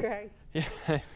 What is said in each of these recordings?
Greg.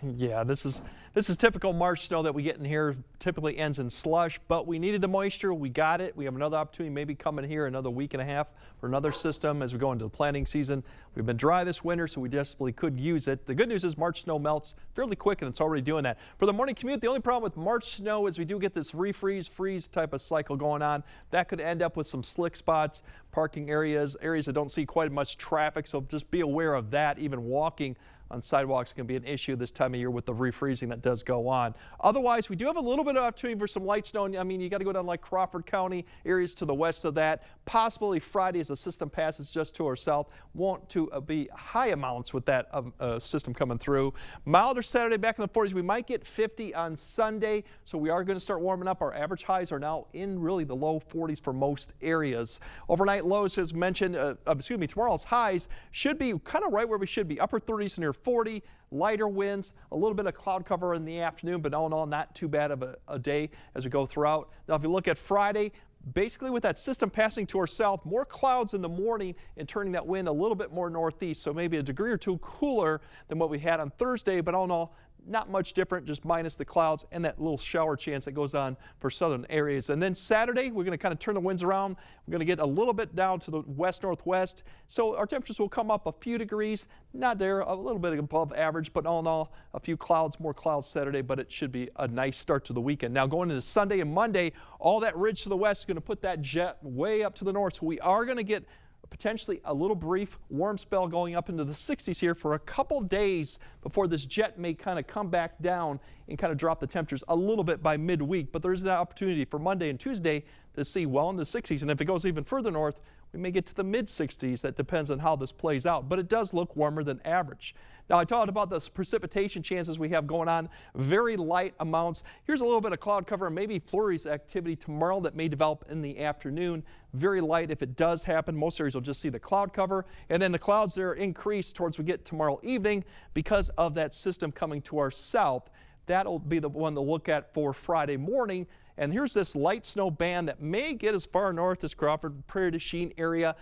Yeah, this is typical March snow that we get in here. Typically ends in slush, but we needed the moisture. We got it. We have another opportunity maybe coming here another week and a half for another system as we go into the planting season. We've been dry this winter, so we desperately could use it. The good news is March snow melts fairly quick, and it's already doing that. For the morning commute, the only problem with March snow is we do get this freeze type of cycle going on. That could end up with some slick spots, parking areas that don't see quite as much traffic, so just be aware of that. Even walking on sidewalks can be an issue this time of year with the refreezing that does go on. Otherwise, we do have a little bit of opportunity for some light snow. I mean, you got to go down like Crawford County, areas to the west of that. Possibly Friday as the system passes just to our south. Won't be high amounts with that system coming through. Milder Saturday, back in the 40s. We might get 50 on Sunday, so we are going to start warming up. Our average highs are now in really the low 40s for most areas. Overnight lows, as mentioned, tomorrow's highs should be kind of right where we should be, upper 30s near 40, lighter winds, a little bit of cloud cover in the afternoon, but all in all, not too bad of a day as we go throughout. Now, if you look at Friday, basically with that system passing to our south, more clouds in the morning and turning that wind a little bit more northeast, so maybe a degree or two cooler than what we had on Thursday, but all in all, not much different, just minus the clouds and that little shower chance that goes on for southern areas. And then Saturday, we're going to kind of turn the winds around. We're going to get a little bit down to the west-northwest. So our temperatures will come up a few degrees, not there, a little bit above average, but all in all, a few clouds, more clouds Saturday, but it should be a nice start to the weekend. Now going into Sunday and Monday, all that ridge to the west is going to put that jet way up to the north. So we are going to get potentially a little brief warm spell going up into the 60s here for a couple days before this jet may kind of come back down and kind of drop the temperatures a little bit by midweek. But there's an opportunity for Monday and Tuesday to see well in the 60s. And if it goes even further north, we may get to the mid-60s. That depends on how this plays out, but it does look warmer than average. Now, I talked about the precipitation chances we have going on, very light amounts. Here's a little bit of cloud cover and maybe flurries activity tomorrow that may develop in the afternoon. Very light if it does happen. Most areas will just see the cloud cover, and then the clouds there increase towards we get tomorrow evening because of that system coming to our south. That'll be the one to look at for Friday morning. And here's this light snow band that may get as far north as Crawford, Prairie du Chien area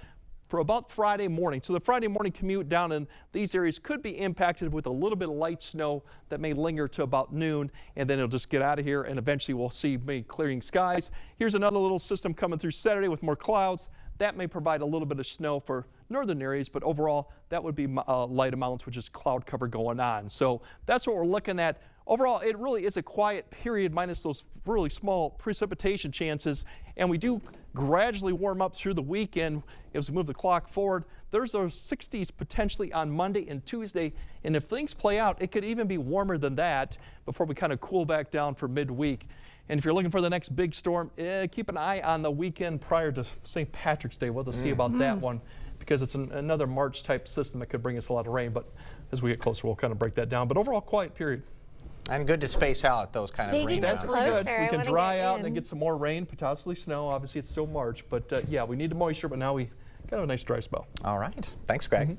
for about Friday morning. So the Friday morning commute down in these areas could be impacted with a little bit of light snow that may linger to about noon, and then it'll just get out of here, and eventually we'll see maybe clearing skies. Here's another little system coming through Saturday with more clouds. That may provide a little bit of snow for northern areas, but overall that would be light amounts, which is cloud cover going on. So that's what we're looking at. Overall, it really is a quiet period minus those really small precipitation chances, and we do gradually warm up through the weekend as we move the clock forward. There's those 60s potentially on Monday and Tuesday, and if things play out, it could even be warmer than that before we kind of cool back down for midweek. And if you're looking for the next big storm, keep an eye on the weekend prior to St. Patrick's Day. We'll have to see about that one because it's another March type system that could bring us a lot of rain, but as we get closer, we'll kind of break that down. But overall, quiet period. And good to space out those kind of rain. That's pretty good. We can dry out and then get some more rain, potentially snow. Obviously, it's still March, but yeah, we need the moisture, but now we got a nice dry spell. All right. Thanks, Greg.